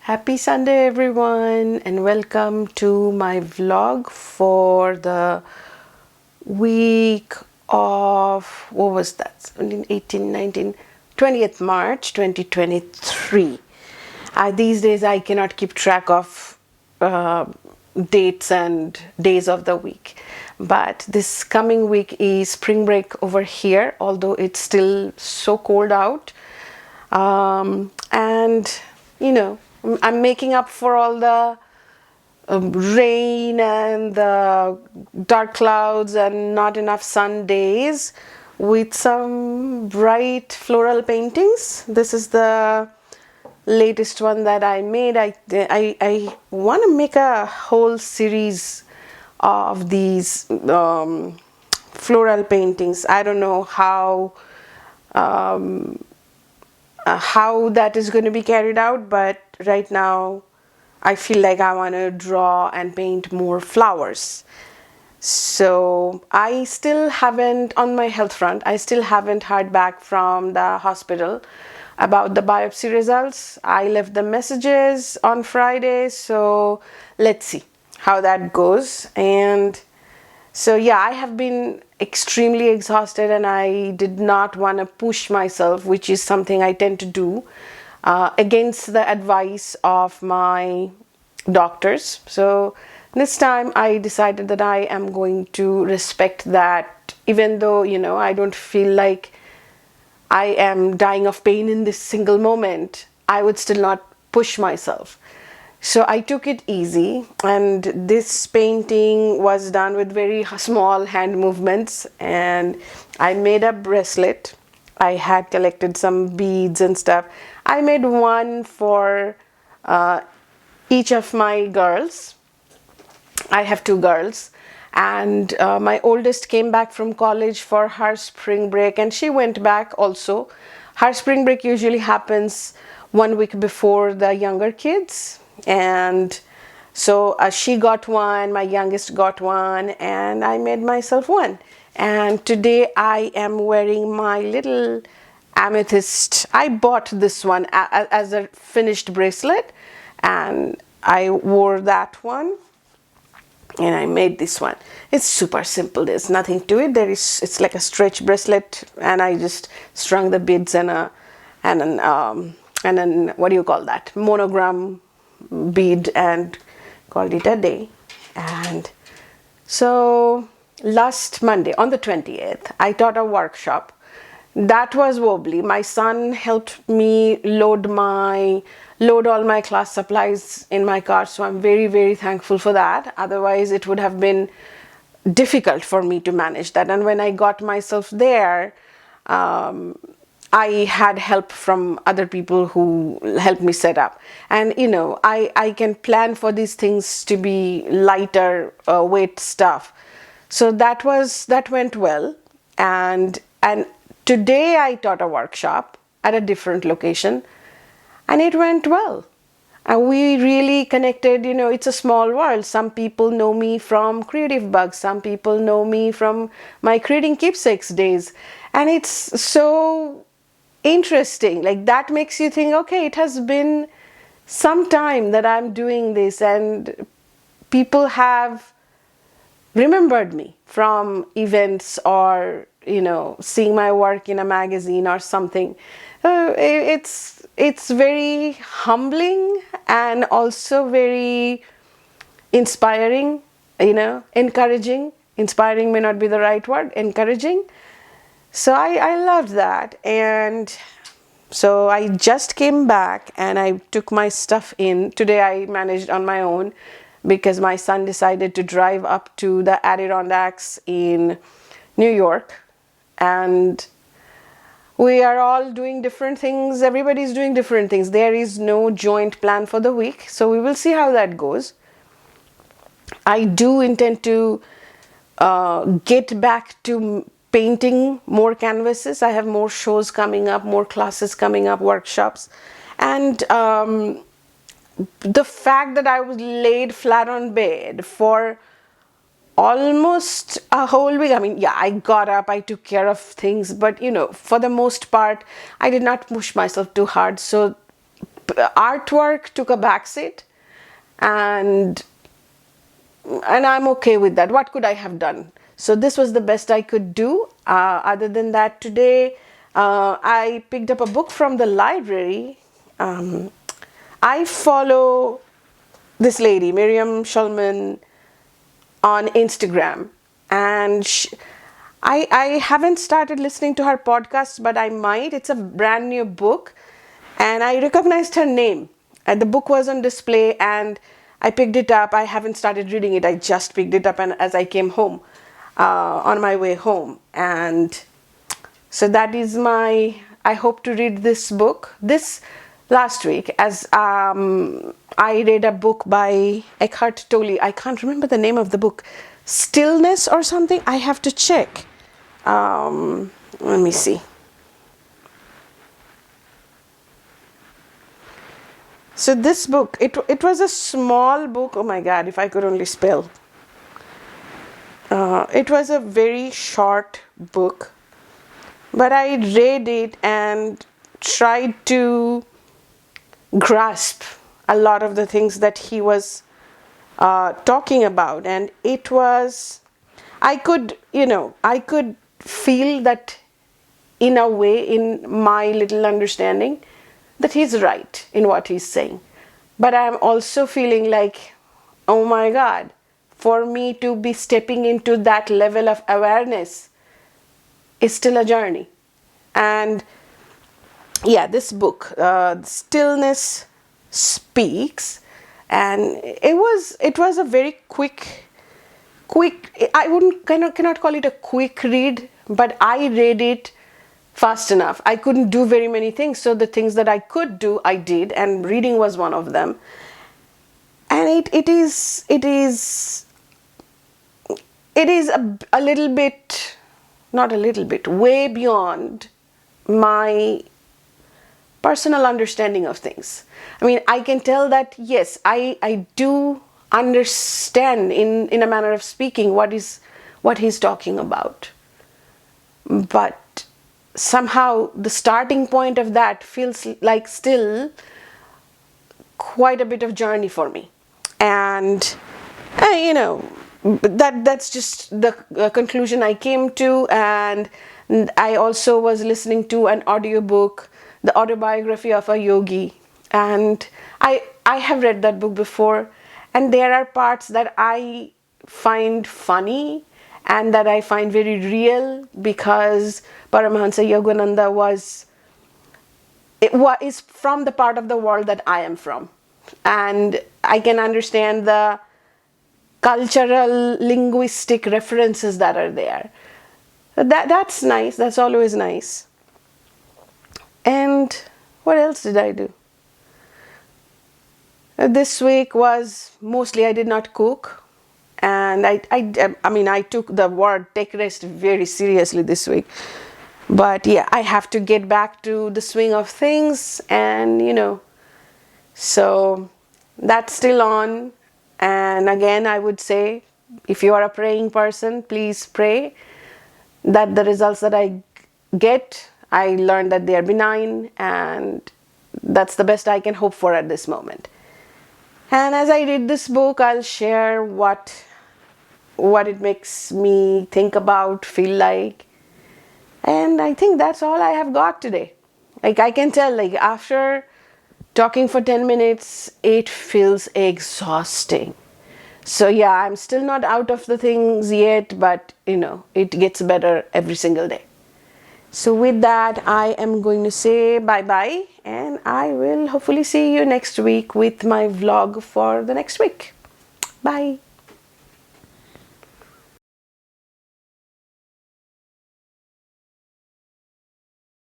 Happy Sunday, everyone, and welcome to my vlog for the week of what was that? 17, 18, 19, 20th March 2023. These days, I cannot keep track of dates and days of the week, but this coming week is spring break over here, although it's still so cold out. And I'm making up for all the rain and the dark clouds and not enough sun days with some bright floral paintings. This is the latest one that I made. I want to make a whole series of these floral paintings. I don't know how that is going to be carried out, but right now I feel like I want to draw and paint more flowers. So I still haven't, on my health front, I still haven't heard back from the hospital about the biopsy results. I left the messages on Friday, so let's see how that goes. And so yeah, I have been extremely exhausted and I did not want to push myself, which is something I tend to do against the advice of my doctors. So this time I decided that I am going to respect that, even though, I don't feel like I am dying of pain in this single moment, I would still not push myself. So I took it easy, and this painting was done with very small hand movements, and I made a bracelet. I had collected some beads and stuff. I made one for each of my girls. I have two girls, and my oldest came back from college for her spring break, and she went back also. Her spring break usually happens 1 week before the younger kids, and so she got one, my youngest got one, and I made myself one. And today I am wearing my little amethyst. I bought this one as a finished bracelet, and I wore that one, and I made this one. It's super simple. There's nothing to it. It's like a stretch bracelet, and I just strung the beads and an what do you call that, monogram bead, and called it a day. And so last Monday on the 20th, I taught a workshop. That was wobbly. My son helped me load all my class supplies in my car, so I'm very, very thankful for that. Otherwise it would have been difficult for me to manage that. And when I got myself there, I had help from other people who helped me set up. And I can plan for these things to be lighter weight stuff. So that went well. And today I taught a workshop at a different location, and it went well. And we really connected. It's a small world. Some people know me from Creativebug. Some people know me from my Creating Keepsakes days. And it's so interesting. Like, that makes you think, okay, it has been some time that I'm doing this, and people have remembered me from events or seeing my work in a magazine or something. It's very humbling and also very inspiring, encouraging. Inspiring may not be the right word, encouraging. So I loved that. And so I just came back and I took my stuff in. Today I managed on my own because my son decided to drive up to the Adirondacks in New York, and we are all doing different things. Everybody's doing different things. There is no joint plan for the week, so we will see how that goes. I do intend to get back to painting more canvases. I have more shows coming up, more classes coming up, workshops. And the fact that I was laid flat on bed for almost a whole week. I mean, yeah, I got up, I took care of things, but for the most part, I did not push myself too hard. So artwork took a backseat, and I'm okay with that. What could I have done? So this was the best I could do. Other than that, today I picked up a book from the library. I follow this lady, Miriam Shulman, on Instagram, and I haven't started listening to her podcast, but I might. It's a brand new book, and I recognized her name. And the book was on display, and I picked it up. I haven't started reading it. I just picked it up, and as I came home, on my way home, and so that is my. I hope to read this book this last week, as I read a book by Eckhart Tolle. I can't remember the name of the book. Stillness or something. I have to check. Let me see. So this book, it was a small book. Oh my God, if I could only spell. It was a very short book, but I read it and tried to grasp a lot of the things that he was talking about. And it was, I could feel that in a way, in my little understanding, that he's right in what he's saying. But I'm also feeling like, oh my God, for me to be stepping into that level of awareness is still a journey. And yeah, this book, Stillness Speaks, and it was a very quick, I cannot call it a quick read, but I read it fast enough. I couldn't do very many things, so the things that I could do, I did, and reading was one of them. And it is a little bit, not a little bit, way beyond my personal understanding of things. I mean, I can tell that, yes, I do understand in a manner of speaking what he's talking about. But somehow the starting point of that feels like still quite a bit of journey for me. And that's just the conclusion I came to. And I also was listening to an audiobook, The Autobiography of a Yogi, and I have read that book before, and there are parts that I find funny and that I find very real, because Paramahansa Yogananda is from the part of the world that I am from, and I can understand the cultural linguistic references that are there. That's nice. That's always nice. And what else did I do? This week was mostly I did not cook, and I took the word take rest very seriously this week. But yeah, I have to get back to the swing of things, and so that's still on. And again, I would say, if you are a praying person, please pray that the results that I get, I learned that they are benign, and that's the best I can hope for at this moment. And as I read this book, I'll share what it makes me think about, feel like. And I think that's all I have got today. Like, I can tell, like, after talking for 10 minutes, it feels exhausting. So yeah, I'm still not out of the things yet, but it gets better every single day. So with that, I am going to say bye-bye, and I will hopefully see you next week with my vlog for the next week. Bye.